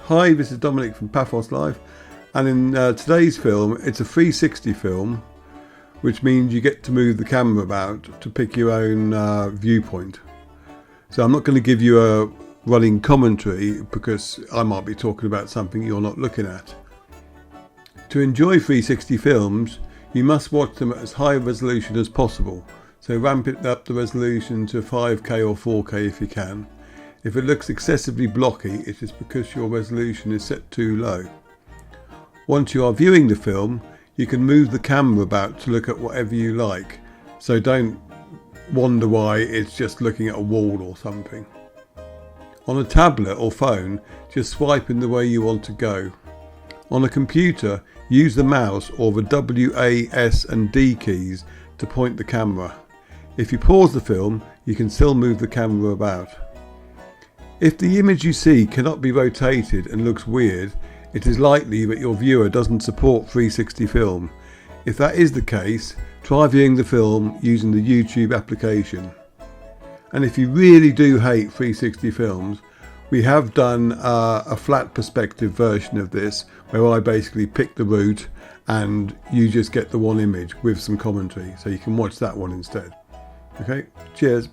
Hi, this is Dominic from Paphos Live, and in today's film, it's a 360 film, which means you get to move the camera about to pick your own viewpoint. So I'm not going to give you a running commentary because I might be talking about something you're not looking at. To enjoy 360 films, you must watch them at as high a resolution as possible. So ramp it up the resolution to 5K or 4K if you can. If it looks excessively blocky, it is because your resolution is set too low. Once you are viewing the film, you can move the camera about to look at whatever you like. So don't wonder why it's just looking at a wall or something. On a tablet or phone, just swipe in the way you want to go. On a computer, use the mouse or the W, A, S and D keys to point the camera. If you pause the film, you can still move the camera about. If the image you see cannot be rotated and looks weird, it is likely that your viewer doesn't support 360 film. If that is the case, try viewing the film using the YouTube application. And if you really do hate 360 films, we have done a flat perspective version of this where I basically pick the route and you just get the one image with some commentary, so you can watch that one instead. Okay, cheers.